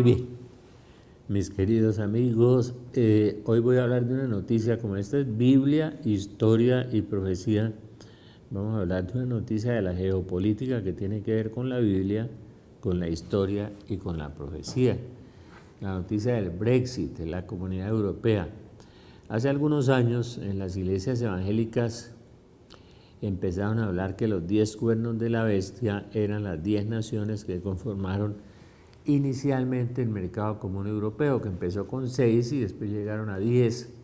Muy bien, mis queridos amigos, hoy voy a hablar de una noticia, como esta es Biblia, historia y profecía. Vamos a hablar de una noticia de la geopolítica que tiene que ver con la Biblia, con la historia y con la profecía. La noticia del Brexit, de la Comunidad Europea. Hace algunos años en las iglesias evangélicas empezaron a hablar que los 10 cuernos de la bestia eran las 10 naciones que conformaron inicialmente el mercado común europeo, que empezó con 6 y después llegaron a 10,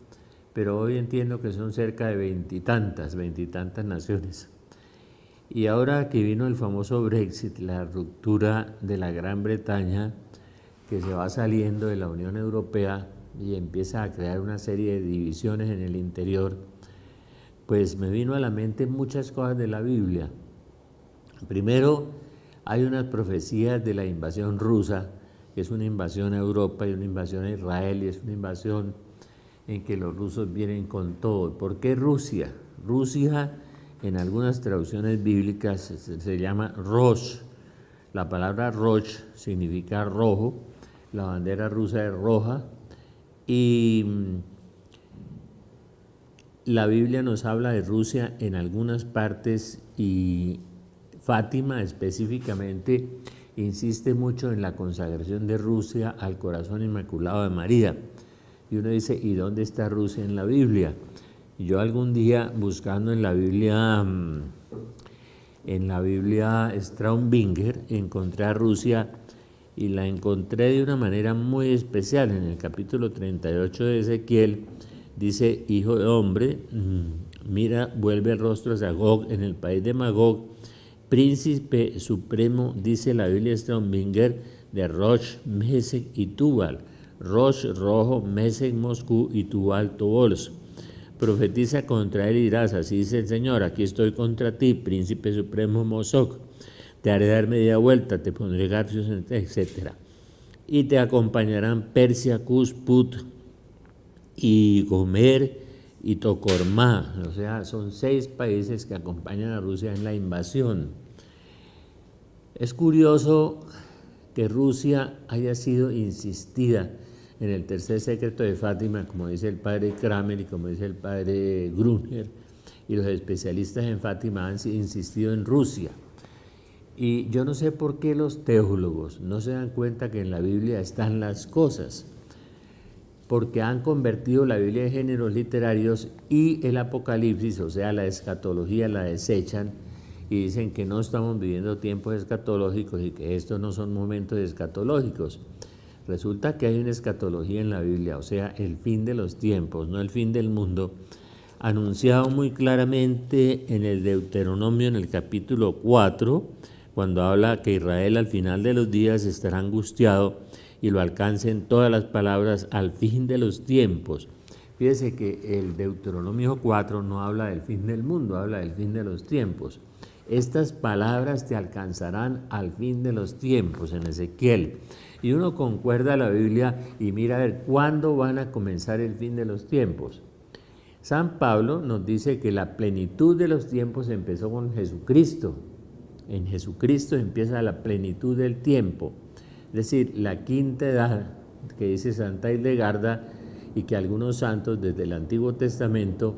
pero hoy entiendo que son cerca de veintitantas naciones. Y ahora que vino el famoso Brexit, la ruptura de la Gran Bretaña, que se va saliendo de la Unión Europea y empieza a crear una serie de divisiones en el interior, pues me vino a la mente muchas cosas de la Biblia. Primero, hay unas profecías de la invasión rusa, que es una invasión a Europa y una invasión a Israel, y es una invasión en que los rusos vienen con todo. ¿Por qué Rusia? Rusia, en algunas traducciones bíblicas, se llama Rosh. La palabra Rosh significa rojo, la bandera rusa es roja, y la Biblia nos habla de Rusia en algunas partes, y Fátima específicamente insiste mucho en la consagración de Rusia al corazón inmaculado de María. Y uno dice, ¿y dónde está Rusia en la Biblia? Y yo algún día buscando en la Biblia Straubinger, encontré a Rusia y la encontré de una manera muy especial. En el capítulo 38 de Ezequiel dice, hijo de hombre, mira, vuelve el rostro hacia Gog en el país de Magog, príncipe supremo, dice la Biblia Straubinger, de Rosh, Mesec y Tubal. Rosh, rojo, Mesec, Moscú y Tubal, Tobols. Profetiza contra él y dirás, así dice el Señor, aquí estoy contra ti, príncipe supremo Mosoc. Te haré dar media vuelta, te pondré garfios, etc. Y te acompañarán Persia, Cus, Put y Gomer y Tocormá, o sea, son 6 países que acompañan a Rusia en la invasión. Es curioso que Rusia haya sido insistida en el tercer secreto de Fátima, como dice el padre Kramer y como dice el padre Gruner, y los especialistas en Fátima han insistido en Rusia. Y yo no sé por qué los teólogos no se dan cuenta que en la Biblia están las cosas, porque han convertido la Biblia en géneros literarios y el Apocalipsis, o sea, la escatología, la desechan y dicen que no estamos viviendo tiempos escatológicos y que estos no son momentos escatológicos. Resulta que hay una escatología en la Biblia, o sea, el fin de los tiempos, no el fin del mundo, anunciado muy claramente en el Deuteronomio, en el capítulo 4, cuando habla que Israel al final de los días estará angustiado y lo alcancen todas las palabras al fin de los tiempos. Fíjese que el Deuteronomio 4 no habla del fin del mundo, habla del fin de los tiempos. Estas palabras te alcanzarán al fin de los tiempos, en Ezequiel. Y uno concuerda la Biblia y mira a ver cuándo van a comenzar el fin de los tiempos. San Pablo nos dice que la plenitud de los tiempos empezó con Jesucristo. En Jesucristo empieza la plenitud del tiempo. Es decir, la quinta edad que dice Santa Hildegarda y que algunos santos desde el Antiguo Testamento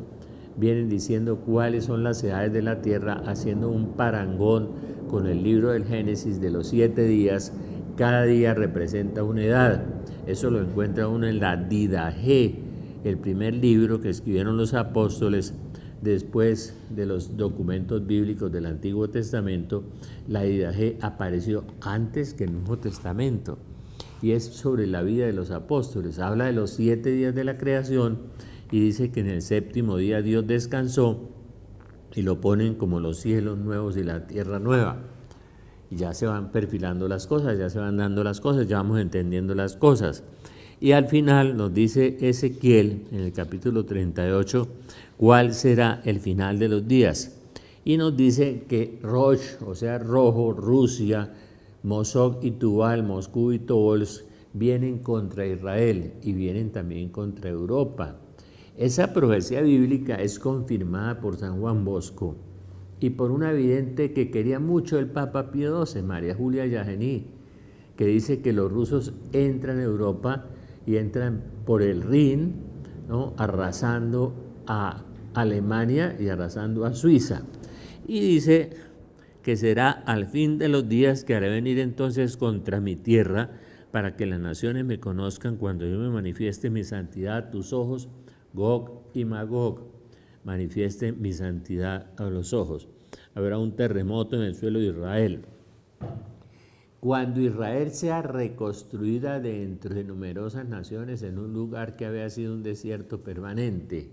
vienen diciendo cuáles son las edades de la tierra, haciendo un parangón con el libro del Génesis de los 7 días. Cada día representa una edad. Eso lo encuentra uno en la Didache, el primer libro que escribieron los apóstoles después de los documentos bíblicos del Antiguo Testamento. La Didache apareció antes que el Nuevo Testamento y es sobre la vida de los apóstoles. Habla de los 7 días de la creación y dice que en el 7º día Dios descansó y lo ponen como los cielos nuevos y la tierra nueva. Y ya se van perfilando las cosas, ya se van dando las cosas, ya vamos entendiendo las cosas. Y al final nos dice Ezequiel, en el capítulo 38, cuál será el final de los días. Y nos dice que Rosh, o sea, rojo, Rusia, Mosok y Tubal, Moscú y Tobols, vienen contra Israel y vienen también contra Europa. Esa profecía bíblica es confirmada por San Juan Bosco y por una vidente que quería mucho el Papa Pío XII, María Julia Yagení, que dice que los rusos entran a Europa y entran por el Rin, ¿no?, arrasando a Alemania y arrasando a Suiza. Y dice que será al fin de los días que haré venir entonces contra mi tierra, para que las naciones me conozcan cuando yo me manifieste mi santidad a tus ojos, Gog y Magog, manifieste mi santidad a los ojos. Habrá un terremoto en el suelo de Israel. Cuando Israel sea reconstruida de entre numerosas naciones en un lugar que había sido un desierto permanente,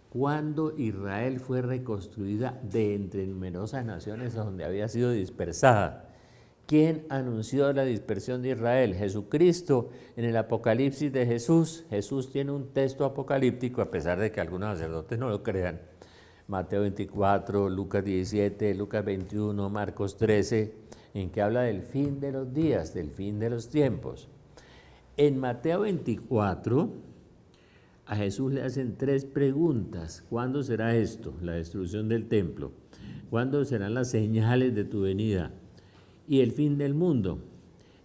cuando Israel fue reconstruida de entre numerosas naciones donde había sido dispersada. ¿Quién anunció la dispersión de Israel? Jesucristo. En el Apocalipsis de Jesús, Jesús tiene un texto apocalíptico, a pesar de que algunos sacerdotes no lo crean. Mateo 24, Lucas 17, Lucas 21, Marcos 13, en que habla del fin de los días, del fin de los tiempos. En Mateo 24, a Jesús le hacen 3 preguntas. ¿Cuándo será esto? La destrucción del templo. ¿Cuándo serán las señales de tu venida? Y el fin del mundo.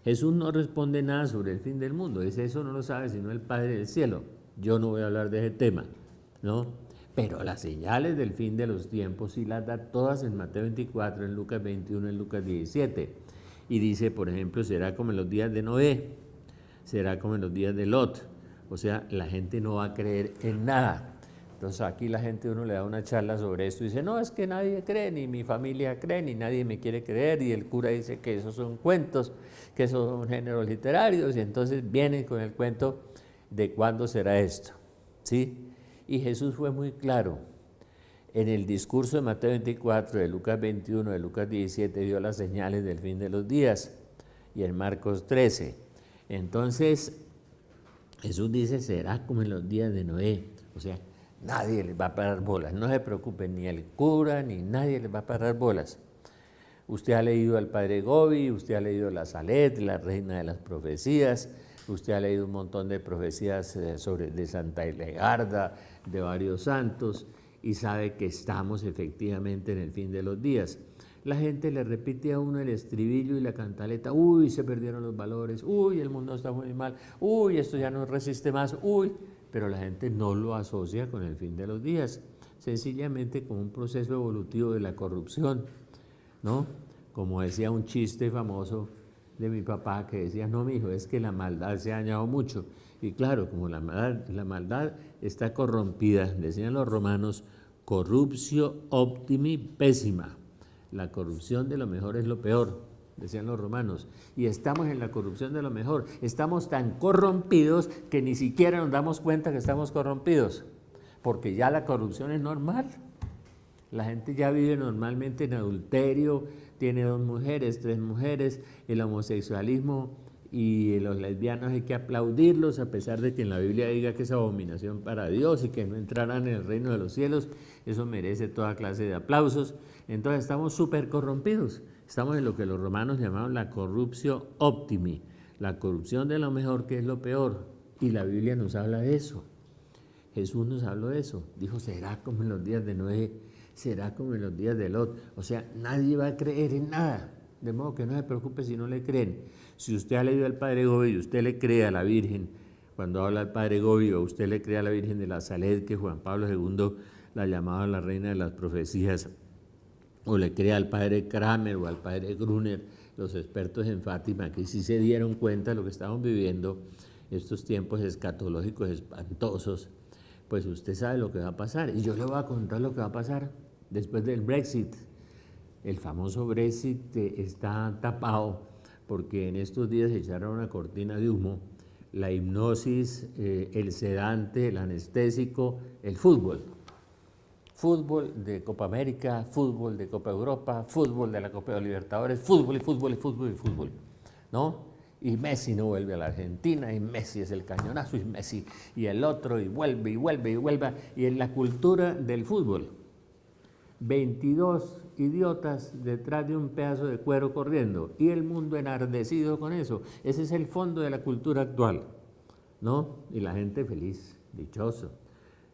Jesús no responde nada sobre el fin del mundo. Dice, eso no lo sabe sino el Padre del cielo. Yo no voy a hablar de ese tema, ¿no? Pero las señales del fin de los tiempos sí las da todas en Mateo 24, en Lucas 21, en Lucas 17. Y dice, por ejemplo, será como en los días de Noé, será como en los días de Lot. O sea, la gente no va a creer en nada. Entonces aquí la gente, uno le da una charla sobre esto y dice, no, es que nadie cree, ni mi familia cree, ni nadie me quiere creer, y el cura dice que esos son cuentos, que esos son géneros literarios, y entonces vienen con el cuento de cuándo será esto, ¿sí? Y Jesús fue muy claro. En el discurso de Mateo 24, de Lucas 21, de Lucas 17, dio las señales del fin de los días, y en Marcos 13. Entonces, Jesús dice, será como en los días de Noé, o sea, nadie les va a parar bolas, no se preocupen, ni el cura, ni nadie les va a parar bolas. Usted ha leído al Padre Gobi, usted ha leído la Salet, la reina de las profecías, usted ha leído un montón de profecías de Santa Hildegarda, de varios santos, y sabe que estamos efectivamente en el fin de los días. La gente le repite a uno el estribillo y la cantaleta, uy, se perdieron los valores, uy, el mundo está muy mal, uy, esto ya no resiste más, uy, pero la gente no lo asocia con el fin de los días, sencillamente con un proceso evolutivo de la corrupción, ¿no? Como decía un chiste famoso de mi papá que decía, no, mijo, es que la maldad se ha dañado mucho. Y claro, como la maldad está corrompida, decían los romanos, corruptio optimi pésima. La corrupción de lo mejor es lo peor, decían los romanos. Y estamos en la corrupción de lo mejor. Estamos tan corrompidos que ni siquiera nos damos cuenta que estamos corrompidos, porque ya la corrupción es normal. La gente ya vive normalmente en adulterio, tiene 2 mujeres, 3 mujeres, el homosexualismo y los lesbianos hay que aplaudirlos, a pesar de que en la Biblia diga que es abominación para Dios y que no entrarán en el reino de los cielos. Eso merece toda clase de aplausos. Entonces estamos súper corrompidos, estamos en lo que los romanos llamaban la corruptio optimi, la corrupción de lo mejor, que es lo peor, y la Biblia nos habla de eso. Jesús nos habló de eso, dijo, será como en los días de Noé, será como en los días de Lot. O sea, nadie va a creer en nada, de modo que no se preocupe si no le creen. Si usted ha leído al Padre Gobi y usted le cree a la Virgen, cuando habla al Padre Gobi, o usted le cree a la Virgen de la Salet, que Juan Pablo II la llamaba la reina de las profecías, o le cree al Padre Kramer o al Padre Gruner, los expertos en Fátima, que sí se dieron cuenta de lo que estamos viviendo, estos tiempos escatológicos espantosos, pues usted sabe lo que va a pasar. Y yo le voy a contar lo que va a pasar después del Brexit. El famoso Brexit está tapado porque en estos días se echaron una cortina de humo, la hipnosis, el sedante, el anestésico, el fútbol. Fútbol de Copa América, fútbol de Copa Europa, fútbol de la Copa de Libertadores, fútbol y fútbol y fútbol y fútbol, ¿no? Y Messi no vuelve a la Argentina, y Messi es el cañonazo, y Messi, y el otro, y vuelve, y vuelve, y vuelve, y en la cultura del fútbol. 22 idiotas detrás de un pedazo de cuero corriendo, y el mundo enardecido con eso. Ese es el fondo de la cultura actual, ¿no? Y la gente feliz, dichoso,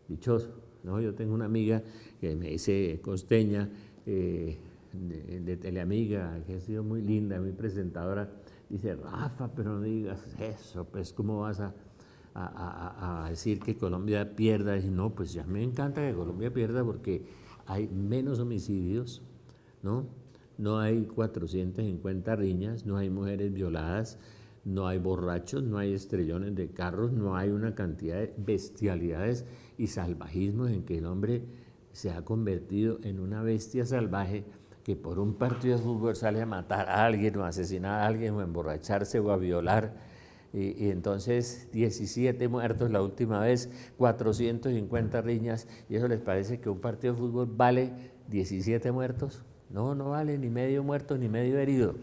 dichoso, ¿no? Yo tengo una amiga que me dice costeña, de Teleamiga, que ha sido muy linda, muy presentadora, dice, Rafa, pero no digas eso, pues ¿cómo vas a decir que Colombia pierda? Y no, pues ya me encanta que Colombia pierda porque hay menos homicidios, ¿no? No hay 450 riñas, no hay mujeres violadas, no hay borrachos, no hay estrellones de carros, no hay una cantidad de bestialidades y salvajismos en que el hombre se ha convertido en una bestia salvaje que por un partido de fútbol sale a matar a alguien o a asesinar a alguien o a emborracharse o a violar. Y entonces 17 muertos la última vez, 450 riñas, y eso les parece que un partido de fútbol vale 17 muertos. No, no vale ni medio muerto ni medio herido,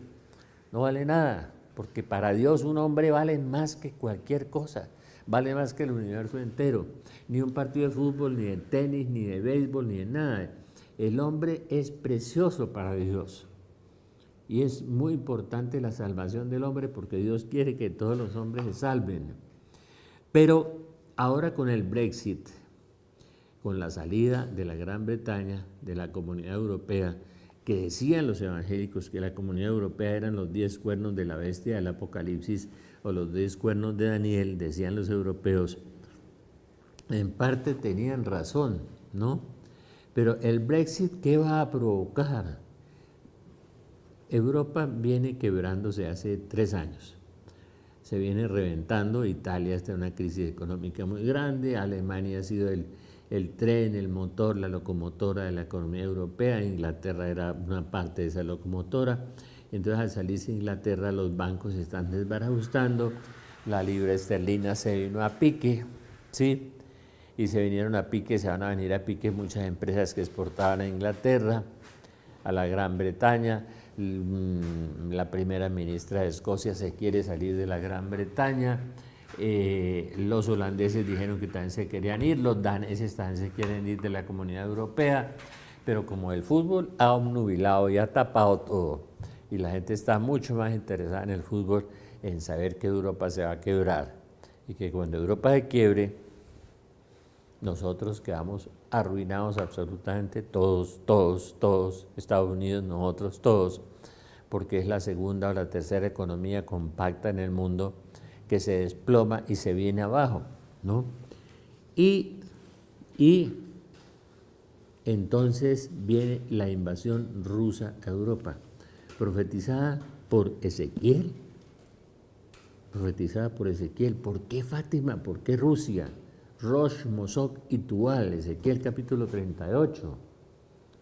no vale nada, porque para Dios un hombre vale más que cualquier cosa, vale más que el universo entero. Ni un partido de fútbol, ni de tenis, ni de béisbol, ni de nada. El hombre es precioso para Dios. Y es muy importante la salvación del hombre porque Dios quiere que todos los hombres se salven. Pero ahora con el Brexit, con la salida de la Gran Bretaña de la Comunidad Europea, que decían los evangélicos que la Comunidad Europea eran los 10 cuernos de la bestia del Apocalipsis o los 10 cuernos de Daniel, decían los europeos, en parte tenían razón, ¿no? Pero el Brexit, ¿qué va a provocar? Europa viene quebrándose hace 3 años. Se viene reventando, Italia está en una crisis económica muy grande, Alemania ha sido el tren, el motor, la locomotora de la economía europea, Inglaterra era una parte de esa locomotora, entonces al salirse Inglaterra los bancos se están desbarajustando, la libra esterlina se vino a pique, ¿sí? Y se vinieron a pique, se van a venir a pique muchas empresas que exportaban a Inglaterra, a la Gran Bretaña. La primera ministra de Escocia se quiere salir de la Gran Bretaña, los holandeses dijeron que también se querían ir, los daneses también se quieren ir de la Comunidad Europea, pero como el fútbol ha obnubilado y ha tapado todo, y la gente está mucho más interesada en el fútbol, en saber que Europa se va a quebrar, y que cuando Europa se quiebre, nosotros quedamos arruinados absolutamente, todos, Estados Unidos, nosotros todos, porque es la segunda o la tercera economía compacta en el mundo que se desploma y se viene abajo, ¿no? Y entonces viene la invasión rusa a Europa, profetizada por Ezequiel. ¿Por qué Fátima? ¿Por qué Rusia? Rosh, Mosok y Tual, Ezequiel capítulo 38.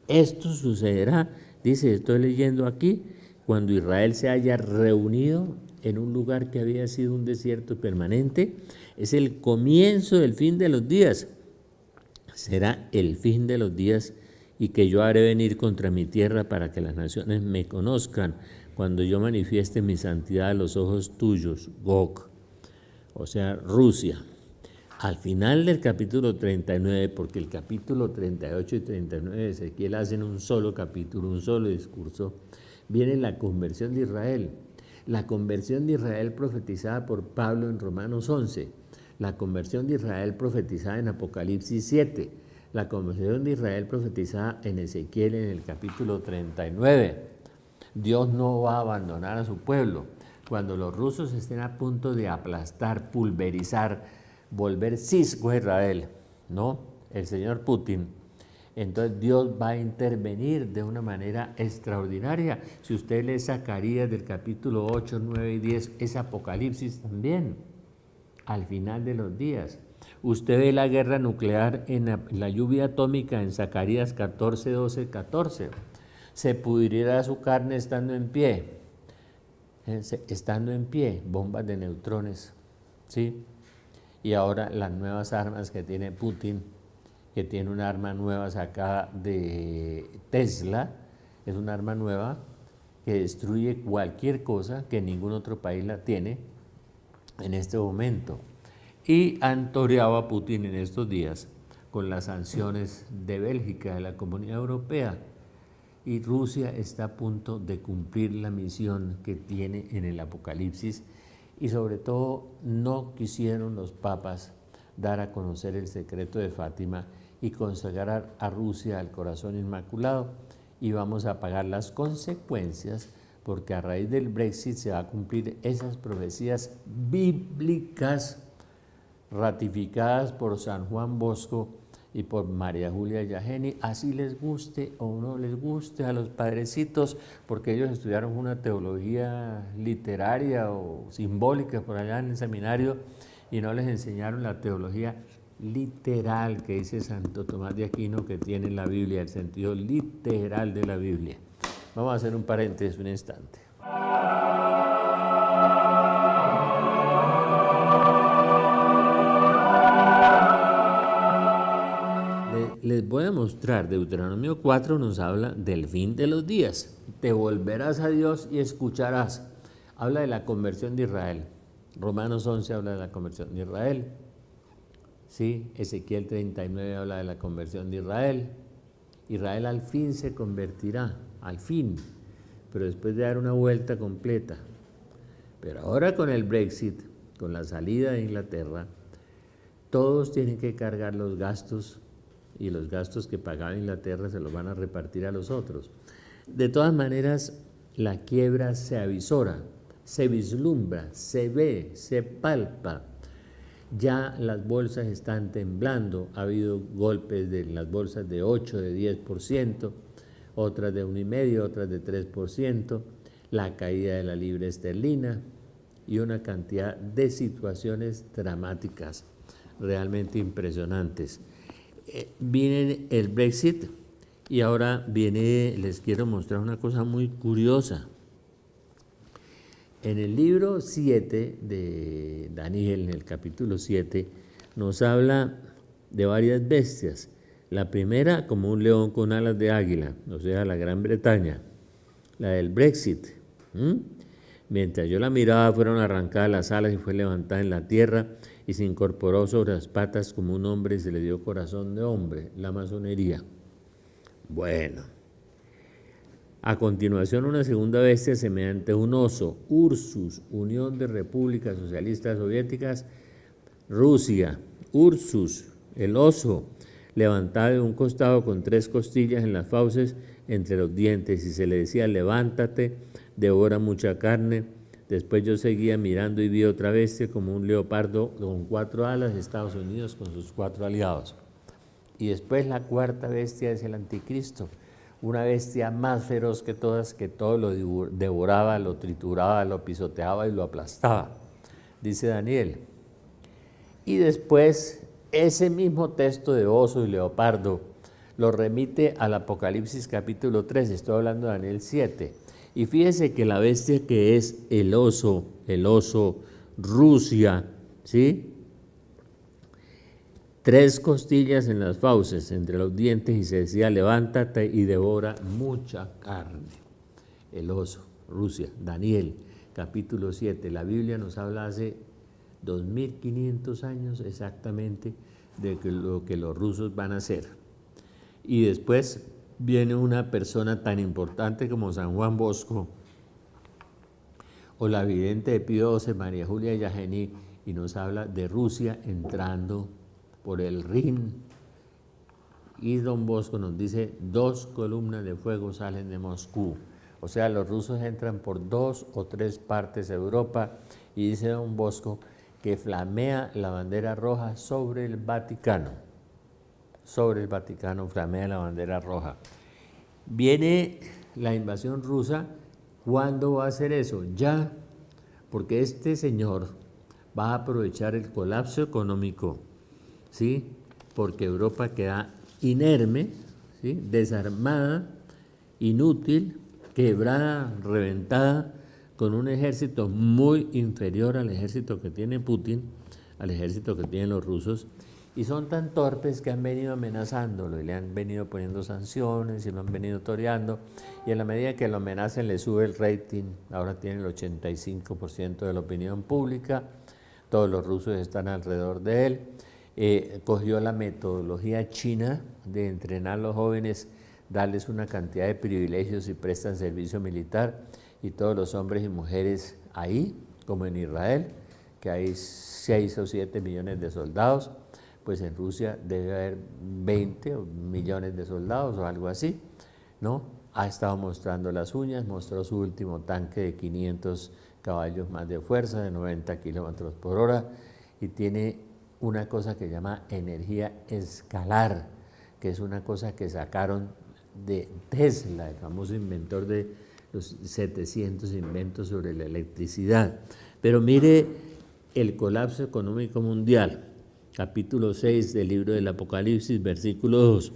Esto sucederá, dice, estoy leyendo aquí, cuando Israel se haya reunido en un lugar que había sido un desierto permanente, es el comienzo del fin de los días. Será el fin de los días y que yo haré venir contra mi tierra para que las naciones me conozcan cuando yo manifieste mi santidad a los ojos tuyos, Gog, o sea, Rusia. Al final del capítulo 39, porque el capítulo 38 y 39 de Ezequiel hacen un solo capítulo, un solo discurso, viene la conversión de Israel. La conversión de Israel profetizada por Pablo en Romanos 11, la conversión de Israel profetizada en Apocalipsis 7, la conversión de Israel profetizada en Ezequiel en el capítulo 39. Dios no va a abandonar a su pueblo. Cuando los rusos estén a punto de aplastar, pulverizar, volver cisco a Israel, ¿no? El señor Putin, entonces Dios va a intervenir de una manera extraordinaria. Si usted lee Zacarías del capítulo 8, 9 y 10, es Apocalipsis también, al final de los días. Usted ve la guerra nuclear en la lluvia atómica en Zacarías 14, 12, 14. Se pudrirá su carne estando en pie, bombas de neutrones, ¿sí? Y ahora las nuevas armas que tiene Putin, que tiene una arma nueva sacada de Tesla, es una arma nueva que destruye cualquier cosa que ningún otro país la tiene en este momento. Y han toreado a Putin en estos días con las sanciones de Bélgica, de la Comunidad Europea, y Rusia está a punto de cumplir la misión que tiene en el Apocalipsis. Y sobre todo no quisieron los papas dar a conocer el secreto de Fátima y consagrar a Rusia al corazón inmaculado, y vamos a pagar las consecuencias, porque a raíz del Brexit se va a cumplir esas profecías bíblicas ratificadas por San Juan Bosco y por María Julia Yajeni, así les guste o no les guste a los padrecitos, porque ellos estudiaron una teología literaria o simbólica por allá en el seminario y no les enseñaron la teología literal que dice Santo Tomás de Aquino, que tiene la Biblia, el sentido literal de la Biblia. Vamos a hacer un paréntesis un instante. Les voy a mostrar, Deuteronomio 4 nos habla del fin de los días. Te volverás a Dios y escucharás. Habla de la conversión de Israel. Romanos 11 habla de la conversión de Israel. ¿Sí? Ezequiel 39 habla de la conversión de Israel. Israel al fin se convertirá, al fin, pero después de dar una vuelta completa. Pero ahora con el Brexit, con la salida de Inglaterra, todos tienen que cargar los gastos, y los gastos que pagaba Inglaterra se los van a repartir a los otros. De todas maneras, la quiebra se avisora, se vislumbra, se ve, se palpa. Ya las bolsas están temblando, ha habido golpes de las bolsas de 8, de 10%, otras de 1,5%, otras de 3%, la caída de la libra esterlina y una cantidad de situaciones dramáticas, realmente impresionantes. Viene el Brexit y ahora les quiero mostrar una cosa muy curiosa. En el libro 7 de Daniel, en el capítulo 7, nos habla de varias bestias. La primera, como un león con alas de águila, o sea, la Gran Bretaña, la del Brexit. Mientras yo la miraba, fueron arrancadas las alas y fue levantada en la tierra y se incorporó sobre las patas como un hombre y se le dio corazón de hombre, la masonería. Bueno, a continuación una segunda bestia semejante a un oso, Ursus, Unión de Repúblicas Socialistas Soviéticas, Rusia, Ursus, el oso, levantado de un costado con 3 costillas en las fauces entre los dientes, y se le decía: levántate, devora mucha carne. Después yo seguía mirando y vi otra bestia como un leopardo con 4 alas, de Estados Unidos con sus 4 aliados. Y después la cuarta bestia es el anticristo, una bestia más feroz que todas, que todo lo devoraba, lo trituraba, lo pisoteaba y lo aplastaba, dice Daniel. Y después ese mismo texto de oso y leopardo lo remite al Apocalipsis capítulo 3, estoy hablando de Daniel 7. Y fíjese que la bestia que es el oso Rusia, ¿sí? 3 costillas en las fauces, entre los dientes, y se decía: levántate y devora mucha carne. El oso, Rusia, Daniel, capítulo 7. La Biblia nos habla hace 2500 años exactamente de lo que los rusos van a hacer. Y después viene una persona tan importante como San Juan Bosco o la vidente de Pío XII, María Julia Yajeni, y nos habla de Rusia entrando por el Rin. Y don Bosco nos dice: 2 columnas de fuego salen de Moscú. O sea, los rusos entran por 2 o 3 partes de Europa, y dice don Bosco que flamea la bandera roja sobre el Vaticano. Sobre el Vaticano flamea la bandera roja. Viene la invasión rusa. ¿Cuándo va a hacer eso? Ya, porque este señor va a aprovechar el colapso económico, ¿sí? Porque Europa queda inerme, ¿sí? Desarmada, inútil, quebrada, reventada, con un ejército muy inferior al ejército que tiene Putin, al ejército que tienen los rusos, y son tan torpes que han venido amenazándolo y le han venido poniendo sanciones y lo han venido toreando, y en la medida que lo amenacen le sube el rating. Ahora tiene el 85% de la opinión pública, todos los rusos están alrededor de él. Cogió la metodología china de entrenar a los jóvenes, darles una cantidad de privilegios y prestan servicio militar, y todos los hombres y mujeres ahí, como en Israel, que hay 6 o 7 millones de soldados, pues en Rusia debe haber 20 millones de soldados o algo así, ¿no? ha estado mostrando las uñas, mostró su último tanque de 500 caballos más de fuerza, de 90 kilómetros por hora, y tiene una cosa que se llama energía escalar, que es una cosa que sacaron de Tesla, el famoso inventor de los 700 inventos sobre la electricidad. Pero mire el colapso económico mundial, capítulo 6 del libro del Apocalipsis, versículo 2.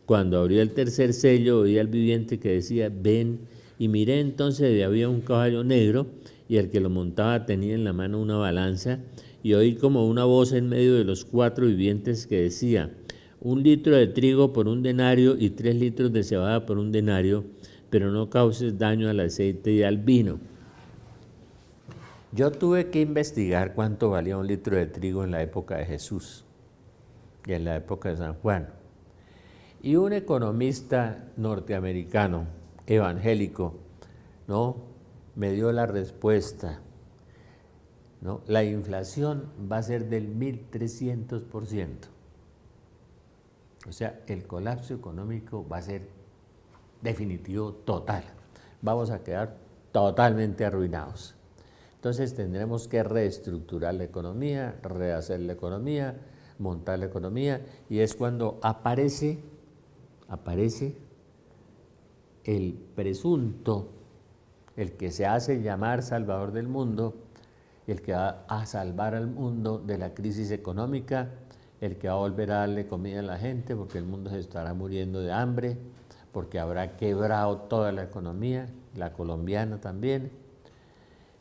Cuando abrió el tercer sello, oí al viviente que decía, ven, y miré entonces y había un caballo negro, y el que lo montaba tenía en la mano una balanza, y oí como una voz en medio de los 4 vivientes que decía, 1 litro de trigo por 1 denario y 3 litros de cebada por 1 denario, pero no causes daño al aceite y al vino. Yo tuve que investigar cuánto valía 1 litro de trigo en la época de Jesús y en la época de San Juan. Y un economista norteamericano, evangélico, ¿no?, me dio la respuesta, ¿no? La inflación va a ser del 1300%. O sea, el colapso económico va a ser definitivo, total. Vamos a quedar totalmente arruinados. Entonces tendremos que reestructurar la economía, rehacer la economía, montar la economía, y es cuando aparece el presunto, el que se hace llamar Salvador del mundo, el que va a salvar al mundo de la crisis económica, el que va a volver a darle comida a la gente, porque el mundo se estará muriendo de hambre, porque habrá quebrado toda la economía, la colombiana también.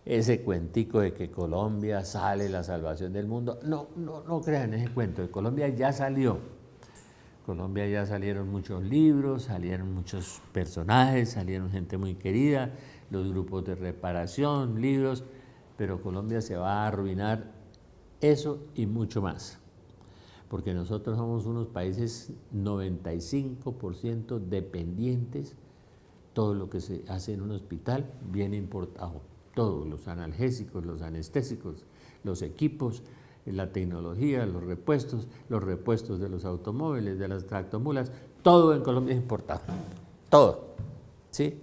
Ese cuentico de que Colombia sale la salvación del mundo, no crean ese cuento, de Colombia ya salió. Colombia ya salieron muchos libros, salieron muchos personajes, salieron gente muy querida, los grupos de reparación, libros, pero Colombia se va a arruinar, eso y mucho más, porque nosotros somos unos países 95% dependientes. Todo lo que se hace en un hospital viene importado, todos los analgésicos, los anestésicos, los equipos, la tecnología, los repuestos de los automóviles, de las tractomulas, todo en Colombia es importado, todo, ¿sí?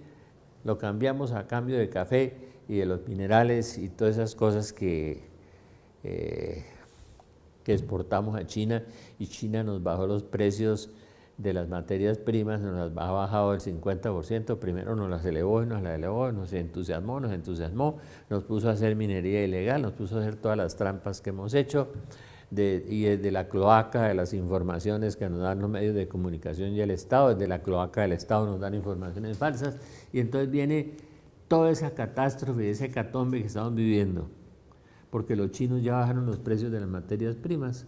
Lo cambiamos a cambio de café y de los minerales y todas esas cosas que exportamos a China, y China nos bajó los precios de las materias primas, nos las ha bajado el 50%, primero nos las elevó y nos las elevó, nos entusiasmó, nos puso a hacer minería ilegal, nos puso a hacer todas las trampas que hemos hecho, y desde la cloaca de las informaciones que nos dan los medios de comunicación y el Estado, desde la cloaca del Estado nos dan informaciones falsas, y entonces viene toda esa catástrofe, ese hecatombe que estamos viviendo, porque los chinos ya bajaron los precios de las materias primas,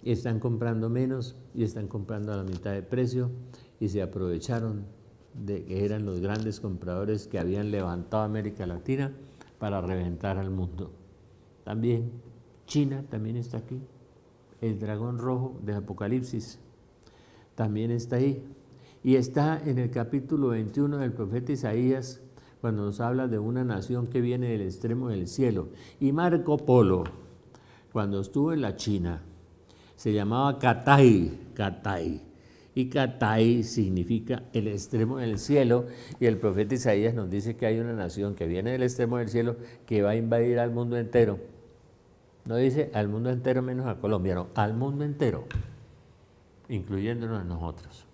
y están comprando menos y están comprando a la mitad de precio, y se aprovecharon de que eran los grandes compradores que habían levantado América Latina para reventar al mundo. También China también está aquí, el dragón rojo del Apocalipsis también está ahí, y está en el capítulo 21 del profeta Isaías, cuando nos habla de una nación que viene del extremo del cielo. Y Marco Polo, cuando estuvo en la China, se llamaba Catay, y Catay significa el extremo del cielo, y el profeta Isaías nos dice que hay una nación que viene del extremo del cielo que va a invadir al mundo entero. No dice al mundo entero menos a Colombia, no, al mundo entero, incluyéndonos nosotros.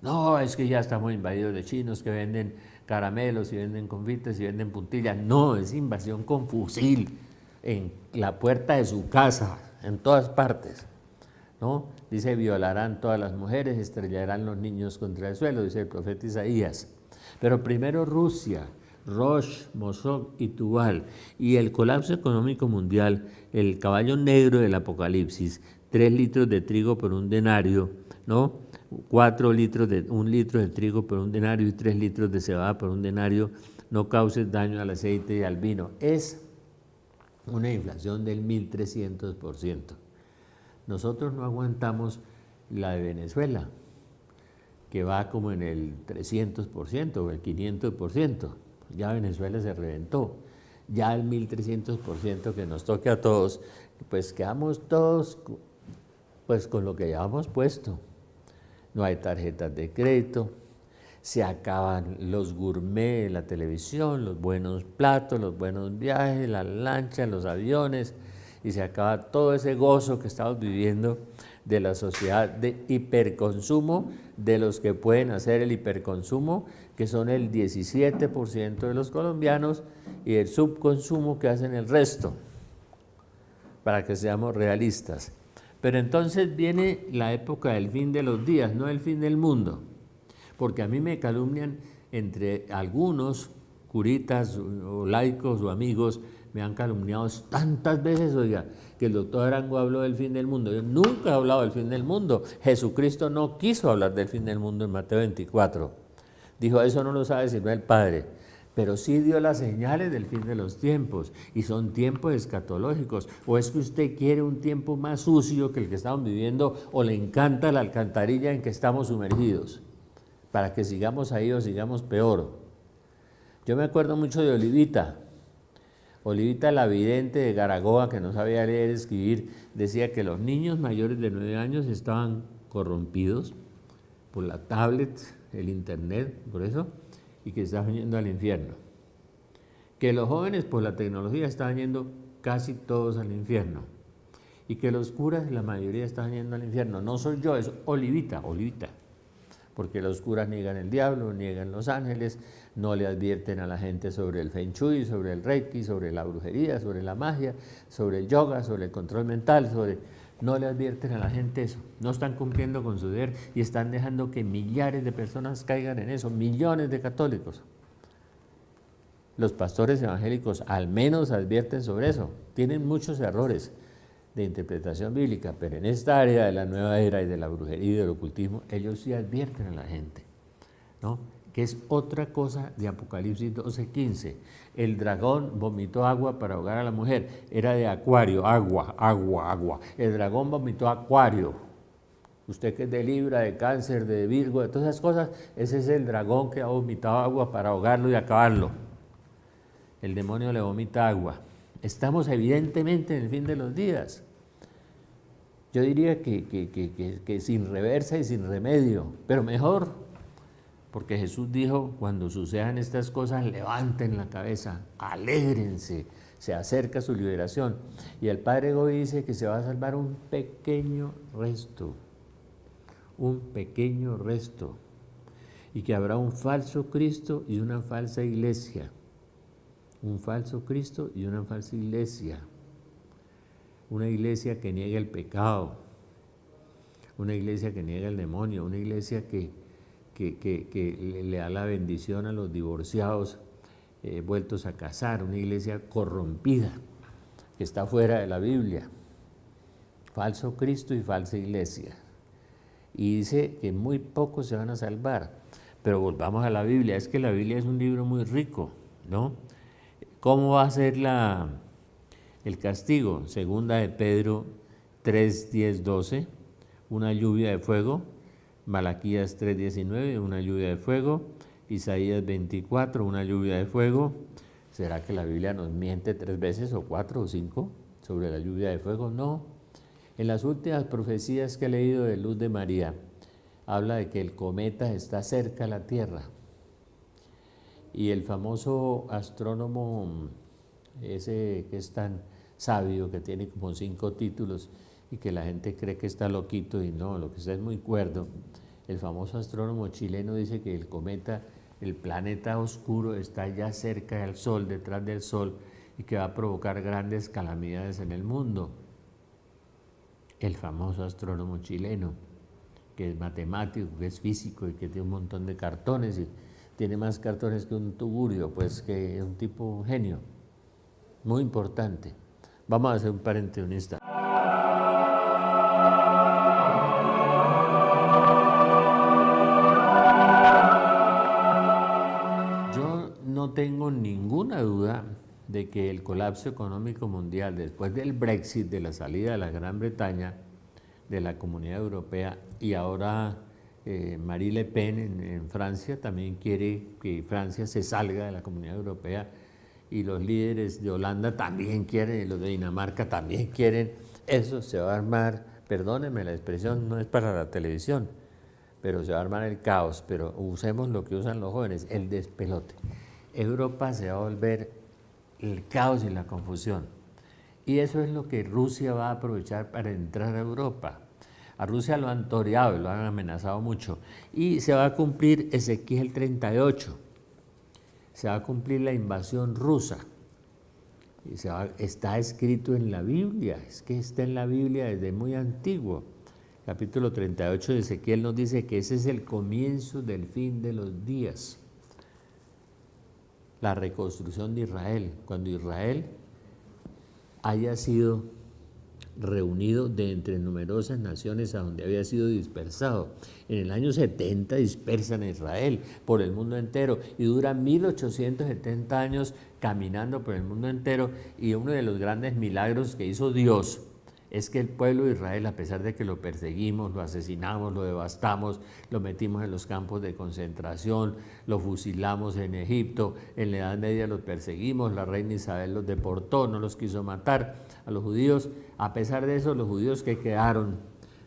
No, es que ya estamos invadidos de chinos que venden caramelos y venden confites y venden puntillas. No, es invasión con fusil en la puerta de su casa, en todas partes, ¿no? Dice, violarán todas las mujeres, estrellarán los niños contra el suelo, dice el profeta Isaías. Pero primero Rusia, Rosh, Mosok y Tubal, y el colapso económico mundial, el caballo negro del Apocalipsis, 3 litros de trigo por 1 denario, ¿no? 1 litro de trigo por 1 denario y 3 litros de cebada por 1 denario, no causes daño al aceite y al vino. Es una inflación del 1300%. Nosotros no aguantamos la de Venezuela, que va como en el 300% o el 500%. Ya Venezuela se reventó. Ya el 1300% que nos toque a todos, pues quedamos todos pues con lo que llevamos puesto. No hay tarjetas de crédito, se acaban los gourmet, la televisión, los buenos platos, los buenos viajes, las lanchas, los aviones, y se acaba todo ese gozo que estamos viviendo de la sociedad de hiperconsumo, de los que pueden hacer el hiperconsumo, que son el 17% de los colombianos, y el subconsumo que hacen el resto, para que seamos realistas. Pero entonces viene la época del fin de los días, no el fin del mundo, porque a mí me calumnian entre algunos curitas o laicos o amigos, me han calumniado tantas veces, oiga, que el doctor Arango habló del fin del mundo. Yo nunca he hablado del fin del mundo. Jesucristo no quiso hablar del fin del mundo en Mateo 24. Dijo, eso no lo sabe sino el Padre. Pero sí dio las señales del fin de los tiempos, y son tiempos escatológicos. ¿O es que usted quiere un tiempo más sucio que el que estamos viviendo, o le encanta la alcantarilla en que estamos sumergidos, para que sigamos ahí o sigamos peor? Yo me acuerdo mucho de Olivita la vidente de Garagoa, que no sabía leer y escribir, decía que los niños mayores de 9 años estaban corrompidos por la tablet, el internet, por eso, y que estaban yendo al infierno. Que los jóvenes por la tecnología estaban yendo casi todos al infierno. Y que los curas, la mayoría, estaban yendo al infierno. No soy yo, es Olivita. Porque los curas niegan el diablo, niegan los ángeles, no le advierten a la gente sobre el Feng Shui, sobre el Reiki, sobre la brujería, sobre la magia, sobre el yoga, sobre el control mental, no le advierten a la gente eso. No están cumpliendo con su deber y están dejando que millares de personas caigan en eso, millones de católicos. Los pastores evangélicos al menos advierten sobre eso. Tienen muchos errores de interpretación bíblica, pero en esta área de la nueva era y de la brujería y del ocultismo, ellos sí advierten a la gente, ¿no? Que es otra cosa de Apocalipsis 12:15. El dragón vomitó agua para ahogar a la mujer, era de Acuario, agua. El dragón vomitó Acuario. Usted que es de Libra, de Cáncer, de Virgo, de todas esas cosas, ese es el dragón que ha vomitado agua para ahogarlo y acabarlo. El demonio le vomita agua. Estamos evidentemente en el fin de los días. Yo diría que sin reversa y sin remedio, pero mejor, porque Jesús dijo, cuando sucedan estas cosas, levanten la cabeza, alégrense, se acerca su liberación. Y el Padre Gobi dice que se va a salvar un pequeño resto, y que habrá un falso Cristo y una falsa iglesia. Un falso Cristo y una falsa iglesia. Una iglesia que niega el pecado, una iglesia que niega el demonio, una iglesia que le da la bendición a los divorciados vueltos a casar, una iglesia corrompida, que está fuera de la Biblia. Falso Cristo y falsa iglesia. Y dice que muy pocos se van a salvar. Pero volvamos a la Biblia, es que la Biblia es un libro muy rico, ¿no? ¿Cómo va a ser el castigo? Segunda de Pedro 3, 10, 12, una lluvia de fuego. Malaquías 3, 19, una lluvia de fuego. Isaías 24, una lluvia de fuego. ¿Será que la Biblia nos miente 3 veces o 4 o 5 sobre la lluvia de fuego? No. En las últimas profecías que he leído de Luz de María, habla de que el cometa está cerca a la Tierra. Y el famoso astrónomo, ese que es tan sabio, que tiene como 5 títulos y que la gente cree que está loquito y no, lo que está es muy cuerdo. El famoso astrónomo chileno dice que el cometa, el planeta oscuro, está ya cerca del Sol, detrás del Sol, y que va a provocar grandes calamidades en el mundo. El famoso astrónomo chileno, que es matemático, que es físico y que tiene un montón de cartones, y tiene más cartones que un tugurio, pues que es un tipo, un genio, muy importante. Vamos a hacer un paréntesis un instante. Yo no tengo ninguna duda de que el colapso económico mundial después del Brexit, de la salida de la Gran Bretaña de la Comunidad Europea, y ahora Marine Le Pen en Francia también quiere que Francia se salga de la Comunidad Europea, y los líderes de Holanda también quieren, y los de Dinamarca también quieren. Eso se va a armar, perdónenme la expresión, no es para la televisión, pero se va a armar el caos, pero usemos lo que usan los jóvenes, el despelote. Europa se va a volver el caos y la confusión. Y eso es lo que Rusia va a aprovechar para entrar a Europa. A Rusia lo han toreado y lo han amenazado mucho. Y se va a cumplir Ezequiel 38. Se va a cumplir la invasión rusa. Y está escrito en la Biblia, es que está en la Biblia desde muy antiguo. Capítulo 38 de Ezequiel nos dice que ese es el comienzo del fin de los días. La reconstrucción de Israel, cuando Israel haya sido reunido de entre numerosas naciones a donde había sido dispersado. En el año 70 dispersan a Israel por el mundo entero y dura 1870 años caminando por el mundo entero, y uno de los grandes milagros que hizo Dios es que el pueblo de Israel, a pesar de que lo perseguimos, lo asesinamos, lo devastamos, lo metimos en los campos de concentración, lo fusilamos en Egipto, en la Edad Media los perseguimos, la reina Isabel los deportó, no los quiso matar a los judíos. A pesar de eso, los judíos que quedaron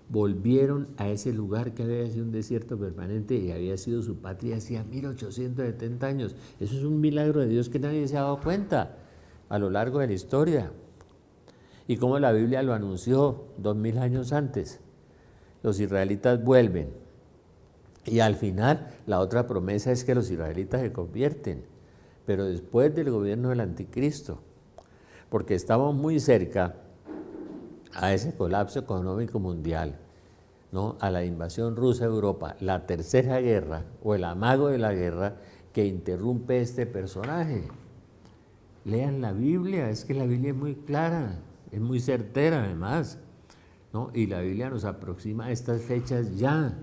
volvieron a ese lugar que había sido un desierto permanente y había sido su patria hacía 1870 años. Eso es un milagro de Dios que nadie se ha dado cuenta a lo largo de la historia. Y como la Biblia lo anunció 2000 años antes, los israelitas vuelven. Y al final, la otra promesa es que los israelitas se convierten, pero después del gobierno del anticristo, porque estamos muy cerca a ese colapso económico mundial, ¿no? A la invasión rusa a Europa, la tercera guerra o el amago de la guerra que interrumpe este personaje. Lean la Biblia, es que la Biblia es muy clara, es muy certera además, ¿no? Y la Biblia nos aproxima a estas fechas ya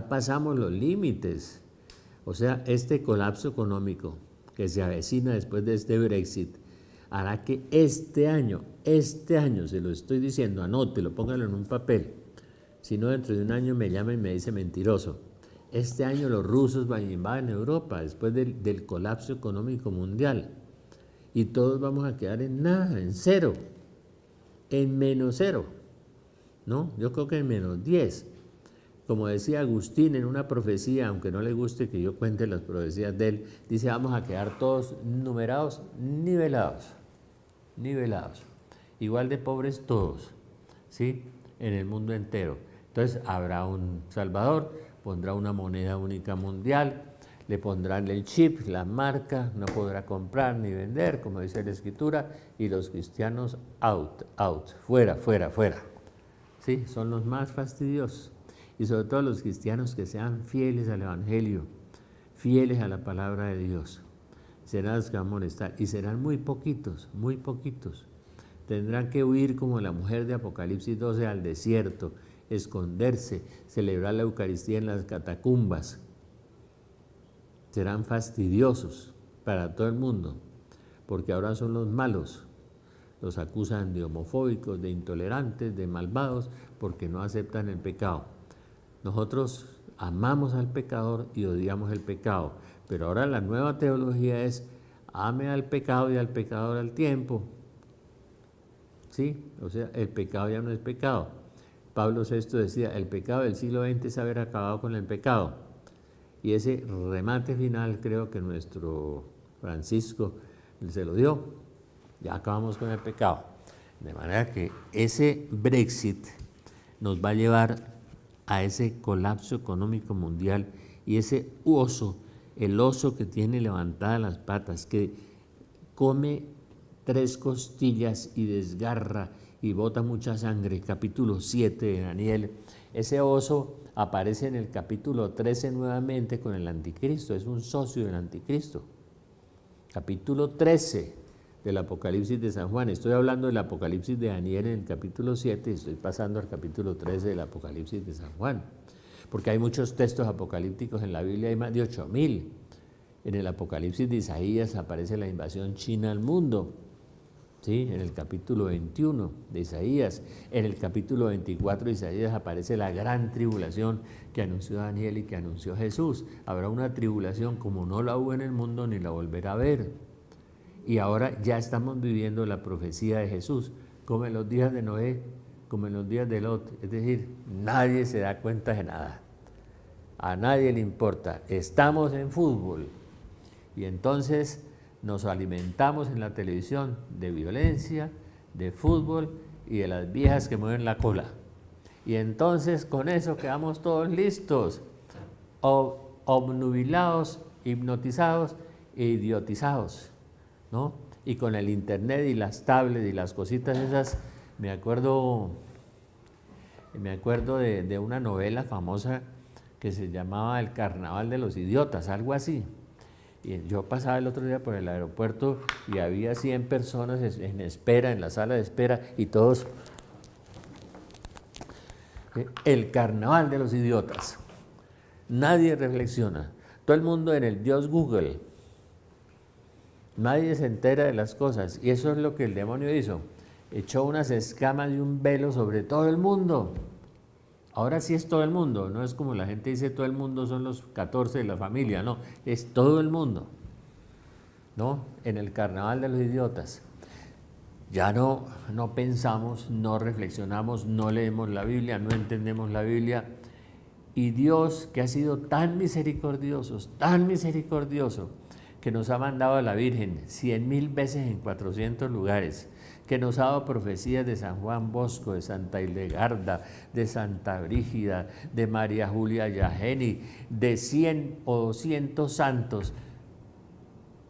pasamos los límites. O sea, este colapso económico que se avecina después de este Brexit hará que este año, se lo estoy diciendo, anótelo, póngalo en un papel, si no dentro de un año me llama y me dice mentiroso. Este año los rusos van a invadir Europa después del colapso económico mundial. Y todos vamos a quedar en nada, en cero, en menos cero, ¿no? Yo creo que en menos 10. Como decía Agustín en una profecía, aunque no le guste que yo cuente las profecías de él, dice, vamos a quedar todos numerados, nivelados, igual de pobres todos, ¿sí? En el mundo entero. Entonces habrá un Salvador, pondrá una moneda única mundial, le pondrán el chip, la marca, no podrá comprar ni vender, como dice la Escritura, y los cristianos out, fuera. ¿Sí? Son los más fastidiosos. Y sobre todo los cristianos que sean fieles al Evangelio, fieles a la palabra de Dios, serán los que van a molestar, y serán muy poquitos. Tendrán que huir como la mujer de Apocalipsis 12 al desierto, esconderse, celebrar la Eucaristía en las catacumbas. Serán fastidiosos para todo el mundo, porque ahora son los malos. Los acusan de homofóbicos, de intolerantes, de malvados, porque no aceptan el pecado. Nosotros amamos al pecador y odiamos el pecado, pero ahora la nueva teología es ame al pecado y al pecador al tiempo. ¿Sí? O sea, el pecado ya no es pecado. Pablo VI decía, el pecado del siglo XX es haber acabado con el pecado. Y ese remate final creo que nuestro Francisco se lo dio. Ya acabamos con el pecado. De manera que ese Brexit nos va a llevar a ese colapso económico mundial, y ese oso, el oso que tiene levantadas las patas, que come 3 costillas y desgarra y bota mucha sangre, capítulo 7 de Daniel, ese oso aparece en el capítulo 13 nuevamente con el anticristo, es un socio del anticristo. Capítulo 13 del Apocalipsis de San Juan. Estoy hablando del Apocalipsis de Daniel en el capítulo 7 y estoy pasando al capítulo 13 del Apocalipsis de San Juan. Porque hay muchos textos apocalípticos en la Biblia, hay más de 8000. En el Apocalipsis de Isaías aparece la invasión china al mundo, ¿sí? En el capítulo 21 de Isaías. En el capítulo 24 de Isaías aparece la gran tribulación que anunció Daniel y que anunció Jesús. Habrá una tribulación como no la hubo en el mundo ni la volverá a ver. Y ahora ya estamos viviendo la profecía de Jesús, como en los días de Noé, como en los días de Lot, es decir, nadie se da cuenta de nada, a nadie le importa, estamos en fútbol y entonces nos alimentamos en la televisión de violencia, de fútbol y de las viejas que mueven la cola. Y entonces con eso quedamos todos listos, obnubilados, hipnotizados e idiotizados, ¿no? Y con el internet y las tablets y las cositas esas, me acuerdo de una novela famosa que se llamaba El Carnaval de los Idiotas, algo así. Y yo pasaba el otro día por el aeropuerto y había 100 personas en espera, en la sala de espera, y todos... El Carnaval de los Idiotas. Nadie reflexiona. Todo el mundo en el Dios Google. Nadie se entera de las cosas. Y eso es lo que el demonio hizo. Echó unas escamas y un velo sobre todo el mundo. Ahora sí es todo el mundo. No es como la gente dice todo el mundo son los 14 de la familia. No, es todo el mundo, ¿no? En el Carnaval de los Idiotas. Ya no pensamos, no reflexionamos, no leemos la Biblia, no entendemos la Biblia. Y Dios, que ha sido tan misericordioso, que nos ha mandado a la Virgen 100,000 veces en 400 lugares, que nos ha dado profecías de San Juan Bosco, de Santa Hildegarda, de Santa Brígida, de María Julia Yageni, de 100 o 200 santos,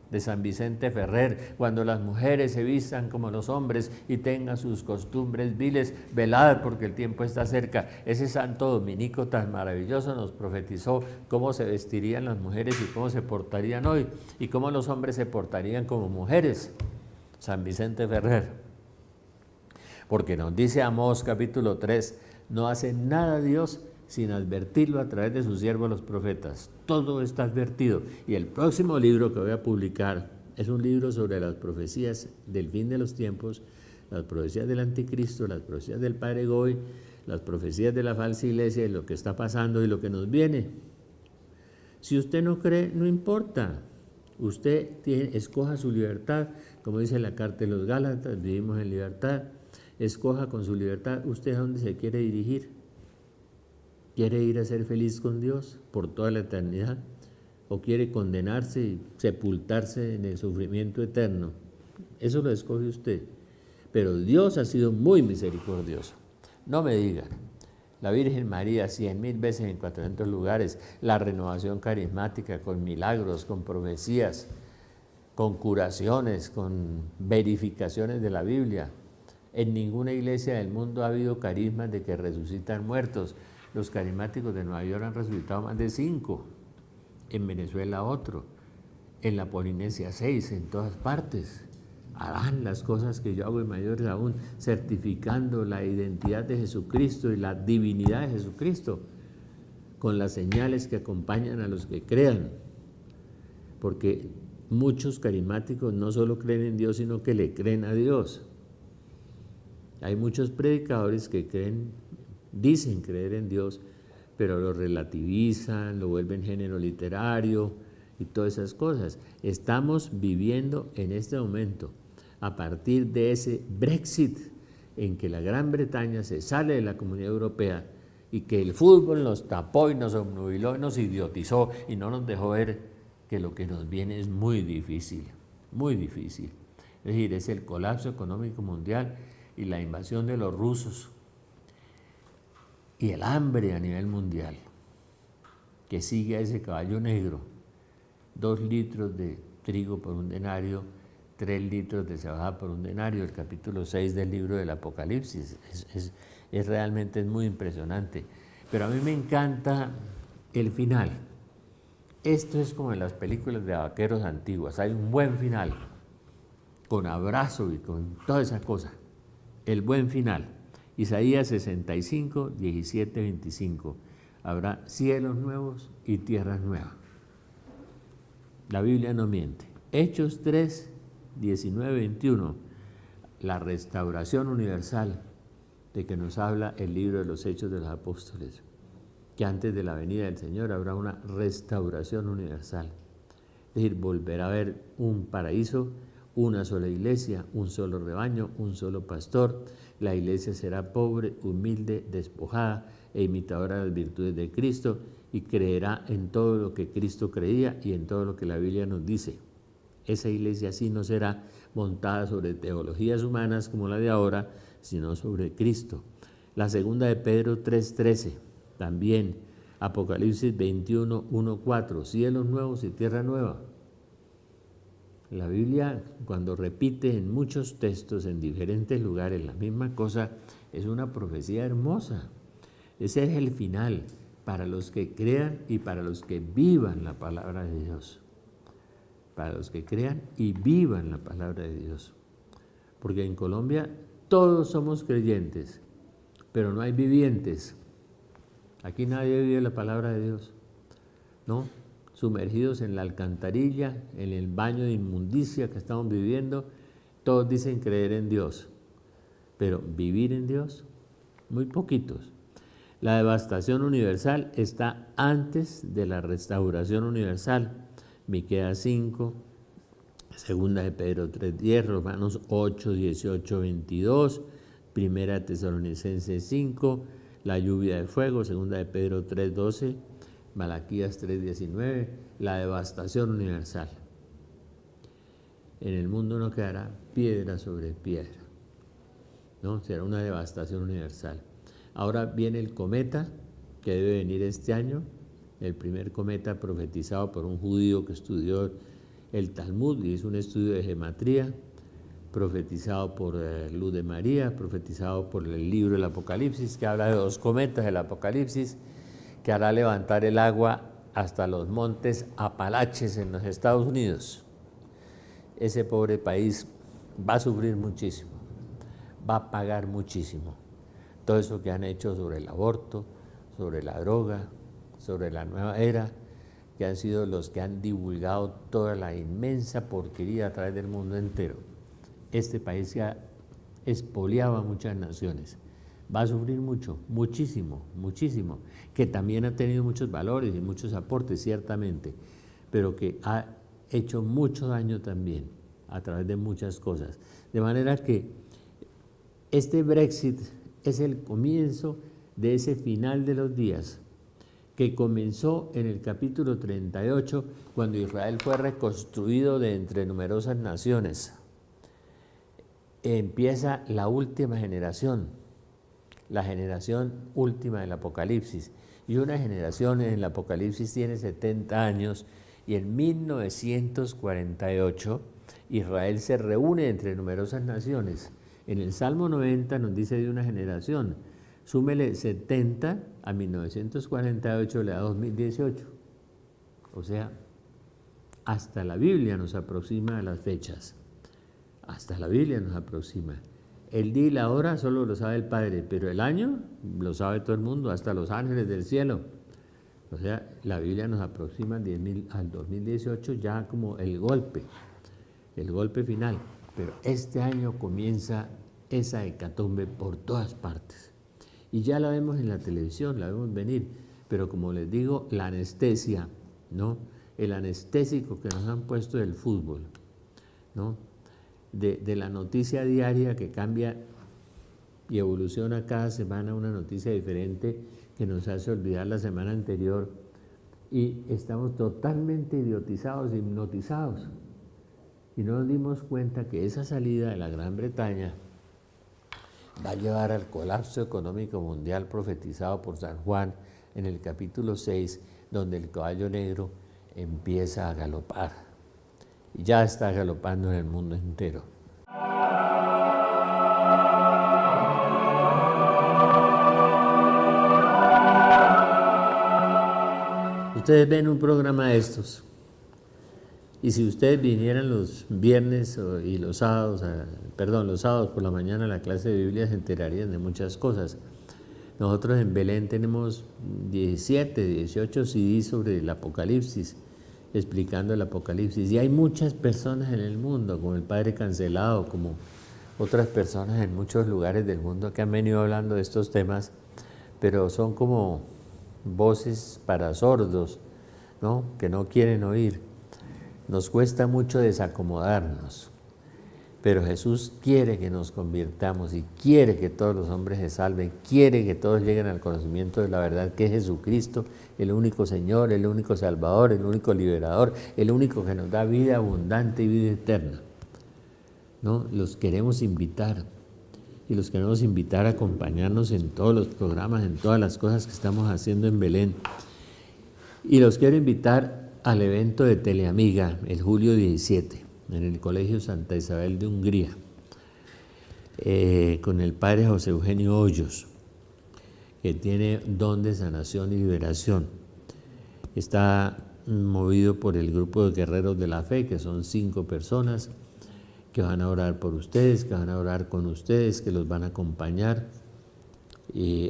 de San Vicente Ferrer, cuando las mujeres se vistan como los hombres y tengan sus costumbres viles, velad porque el tiempo está cerca. Ese santo dominico tan maravilloso nos profetizó cómo se vestirían las mujeres y cómo se portarían hoy, y cómo los hombres se portarían como mujeres. San Vicente Ferrer. Porque nos dice Amós capítulo 3, no hace nada Dios sin advertirlo a través de sus siervos los profetas. Todo está advertido. Y el próximo libro que voy a publicar es un libro sobre las profecías del fin de los tiempos, las profecías del anticristo, las profecías del padre Goy, las profecías de la falsa iglesia, y lo que está pasando y lo que nos viene. Si usted no cree, no importa. Usted escoja su libertad, como dice la carta de los Gálatas, vivimos en libertad. Escoja con su libertad usted a dónde se quiere dirigir. ¿Quiere ir a ser feliz con Dios por toda la eternidad? ¿O quiere condenarse y sepultarse en el sufrimiento eterno? Eso lo escoge usted. Pero Dios ha sido muy misericordioso. No me digan, la Virgen María 100,000 veces en 400 lugares, la renovación carismática con milagros, con profecías, con curaciones, con verificaciones de la Biblia. En ninguna iglesia del mundo ha habido carismas de que resucitan muertos. Los carismáticos de Nueva York han resucitado más de 5, en Venezuela otro, en la Polinesia 6, en todas partes. Harán las cosas que yo hago y mayores aún, certificando la identidad de Jesucristo y la divinidad de Jesucristo, con las señales que acompañan a los que crean. Porque muchos carismáticos no solo creen en Dios, sino que le creen a Dios. Hay muchos predicadores que dicen creer en Dios, pero lo relativizan, lo vuelven género literario y todas esas cosas. Estamos viviendo en este momento, a partir de ese Brexit, en que la Gran Bretaña se sale de la Comunidad Europea y que el fútbol nos tapó y nos obnubiló y nos idiotizó y no nos dejó ver que lo que nos viene es muy difícil, muy difícil. Es decir, es el colapso económico mundial y la invasión de los rusos y el hambre a nivel mundial, que sigue a ese caballo negro. 2 litros de trigo por un denario, 3 litros de cebada por un denario, el capítulo 6 del libro del Apocalipsis. Es realmente muy impresionante. Pero a mí me encanta el final. Esto es como en las películas de vaqueros antiguas, hay un buen final, con abrazo y con toda esa cosa. El buen final. Isaías 65, 17, 25. Habrá cielos nuevos y tierras nuevas. La Biblia no miente. Hechos 3, 19, 21. La restauración universal de que nos habla el libro de los Hechos de los Apóstoles. Que antes de la venida del Señor habrá una restauración universal. Es decir, volverá a haber un paraíso, una sola iglesia, un solo rebaño, un solo pastor. La iglesia será pobre, humilde, despojada e imitadora de las virtudes de Cristo y creerá en todo lo que Cristo creía y en todo lo que la Biblia nos dice. Esa iglesia sí no será montada sobre teologías humanas como la de ahora, sino sobre Cristo. La segunda de Pedro 3:13, también Apocalipsis 21, 1:4, cielos nuevos y tierra nueva. La Biblia, cuando repite en muchos textos, en diferentes lugares, la misma cosa, es una profecía hermosa. Ese es el final para los que crean y para los que vivan la palabra de Dios. Para los que crean y vivan la palabra de Dios. Porque en Colombia todos somos creyentes, pero no hay vivientes. Aquí nadie vive la palabra de Dios, ¿no? Sumergidos en la alcantarilla, en el baño de inmundicia que estamos viviendo, todos dicen creer en Dios, pero vivir en Dios, muy poquitos. La devastación universal está antes de la restauración universal. Miqueas 5, segunda de Pedro 3:10, Romanos 8, 18, 22, primera Tesalonicenses 5, la lluvia de fuego, segunda de Pedro 3:12, Malaquías 3:19, la devastación universal. En el mundo no quedará piedra sobre piedra, ¿no? Será una devastación universal. Ahora viene el cometa que debe venir este año, el primer cometa profetizado por un judío que estudió el Talmud y hizo un estudio de gematría, profetizado por Luz de María, profetizado por el libro del Apocalipsis, que habla de 2 cometas del Apocalipsis, que hará levantar el agua hasta los montes Apalaches en los Estados Unidos. Ese pobre país va a sufrir muchísimo, va a pagar muchísimo. Todo eso que han hecho sobre el aborto, sobre la droga, sobre la nueva era, que han sido los que han divulgado toda la inmensa porquería a través del mundo entero. Este país ya expoliaba a muchas naciones. Va a sufrir mucho, muchísimo, muchísimo, que también ha tenido muchos valores y muchos aportes, ciertamente, pero que ha hecho mucho daño también a través de muchas cosas. De manera que este Brexit es el comienzo de ese final de los días, que comenzó en el capítulo 38, cuando Israel fue reconstruido de entre numerosas naciones. Empieza la última generación, la generación última del Apocalipsis. Y una generación en el Apocalipsis tiene 70 años, y en 1948 Israel se reúne entre numerosas naciones. En el Salmo 90 nos dice de una generación. Súmele 70 a 1948, le da 2018. O sea, hasta la Biblia nos aproxima a las fechas. Hasta la Biblia nos aproxima. El día y la hora solo lo sabe el Padre, pero el año lo sabe todo el mundo, hasta los ángeles del cielo. O sea, la Biblia nos aproxima al 2018 ya como el golpe final. Pero este año comienza esa hecatombe por todas partes. Y ya la vemos en la televisión, la vemos venir, pero como les digo, la anestesia, ¿no? El anestésico que nos han puesto del fútbol, ¿no? De la noticia diaria que cambia y evoluciona cada semana una noticia diferente que nos hace olvidar la semana anterior, y estamos totalmente idiotizados, hipnotizados, y no nos dimos cuenta que esa salida de la Gran Bretaña va a llevar al colapso económico mundial profetizado por San Juan en el capítulo 6, donde el caballo negro empieza a galopar. Y ya está galopando en el mundo entero. Ustedes ven un programa de estos, y si ustedes vinieran los viernes y los sábados, los sábados por la mañana a la clase de Biblia, se enterarían de muchas cosas. Nosotros en Belén tenemos 17, 18 CDs sobre el Apocalipsis, explicando el Apocalipsis. Y hay muchas personas en el mundo, como el Padre Cancelado, como otras personas en muchos lugares del mundo que han venido hablando de estos temas, pero son como voces para sordos, ¿no? Que no quieren oír. Nos cuesta mucho desacomodarnos. Pero Jesús quiere que nos convirtamos y quiere que todos los hombres se salven, quiere que todos lleguen al conocimiento de la verdad que es Jesucristo, el único Señor, el único Salvador, el único Liberador, el único que nos da vida abundante y vida eterna. ¿No? Los queremos invitar y los queremos invitar a acompañarnos en todos los programas, en todas las cosas que estamos haciendo en Belén. Y los quiero invitar al evento de Teleamiga el julio 17. En el Colegio Santa Isabel de Hungría, con el padre José Eugenio Hoyos, que tiene don de sanación y liberación. Está movido por el grupo de guerreros de la fe, que son 5 personas, que van a orar por ustedes, que van a orar con ustedes, que los van a acompañar.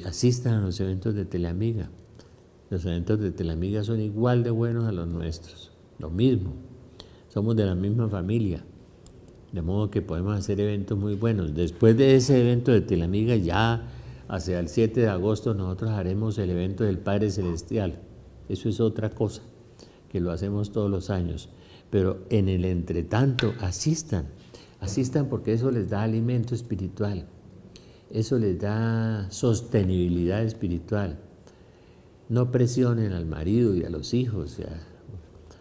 Asistan a los eventos de Teleamiga. Los eventos de Teleamiga son igual de buenos a los nuestros, lo mismo. Somos de la misma familia, de modo que podemos hacer eventos muy buenos. Después de ese evento de Teleamiga, ya hacia el 7 de agosto, nosotros haremos el evento del Padre Celestial. Eso es otra cosa, que lo hacemos todos los años. Pero en el entretanto, asistan porque eso les da alimento espiritual, eso les da sostenibilidad espiritual. No presionen al marido y a los hijos,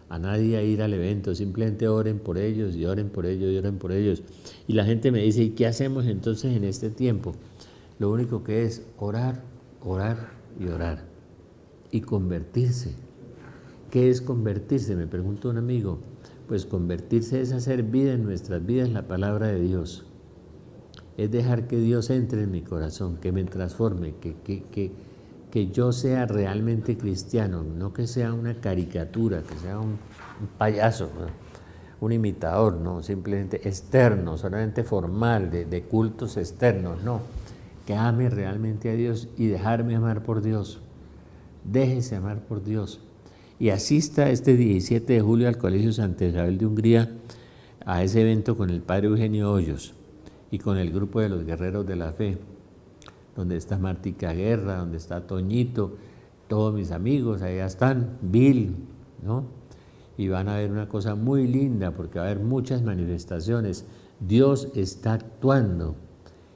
a nadie a ir al evento, simplemente oren por ellos y oren por ellos y oren por ellos. Y la gente me dice, ¿y qué hacemos entonces en este tiempo? Lo único que es orar, orar y orar. Y convertirse. ¿Qué es convertirse? Me pregunta un amigo. Pues convertirse es hacer vida en nuestras vidas la palabra de Dios. Es dejar que Dios entre en mi corazón, que me transforme, que yo sea realmente cristiano, no que sea una caricatura, que sea un payaso, ¿no? Un imitador, no, simplemente externo, solamente formal, de cultos externos, no, que ame realmente a Dios y dejarme amar por Dios. Déjese amar por Dios y asista este 17 de julio al Colegio Santa Isabel de Hungría a ese evento con el padre Eugenio Hoyos y con el grupo de los guerreros de la fe, donde está Martica Guerra, donde está Toñito, todos mis amigos, allá están, Bill, ¿no? Y van a ver una cosa muy linda, porque va a haber muchas manifestaciones. Dios está actuando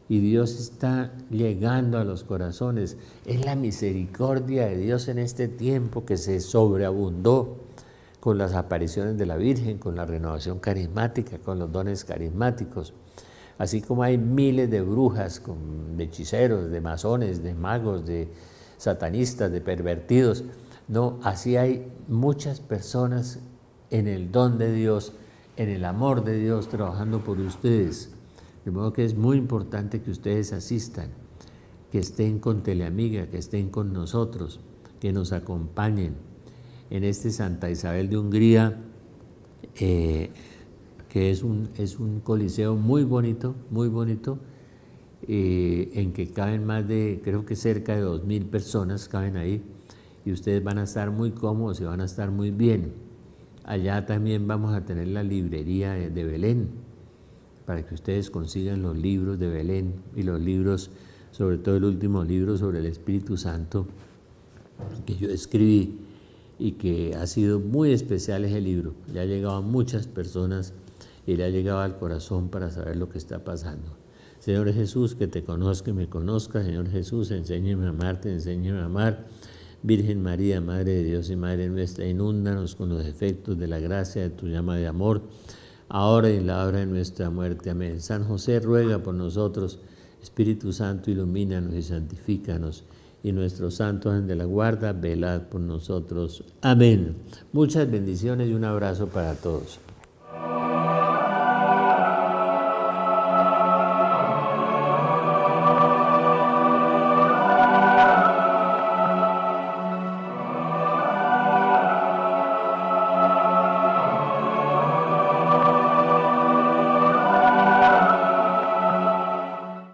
y Dios está llegando a los corazones. Es la misericordia de Dios en este tiempo que se sobreabundó con las apariciones de la Virgen, con la renovación carismática, con los dones carismáticos. Así como hay miles de brujas, de hechiceros, de masones, de magos, de satanistas, de pervertidos, no, así hay muchas personas en el don de Dios, en el amor de Dios, trabajando por ustedes. De modo que es muy importante que ustedes asistan, que estén con Teleamiga, que estén con nosotros, que nos acompañen en este Santa Isabel de Hungría, que es un coliseo muy bonito, en que caben más de, creo que cerca de 2.000 personas caben ahí, y ustedes van a estar muy cómodos y van a estar muy bien. Allá también vamos a tener la librería de Belén, para que ustedes consigan los libros de Belén y los libros, sobre todo el último libro sobre el Espíritu Santo, que yo escribí y que ha sido muy especial ese libro. Le ha llegado a muchas personas y le ha llegado al corazón para saber lo que está pasando. Señor Jesús, que te conozca y me conozca. Señor Jesús, enséñame a amarte, enséñame a amar. Virgen María, Madre de Dios y Madre nuestra, inúndanos con los efectos de la gracia de tu llama de amor, ahora y en la hora de nuestra muerte. Amén. San José, ruega por nosotros. Espíritu Santo, ilumínanos y santifícanos. Y nuestros santos ángel de la guarda, velad por nosotros. Amén. Muchas bendiciones y un abrazo para todos.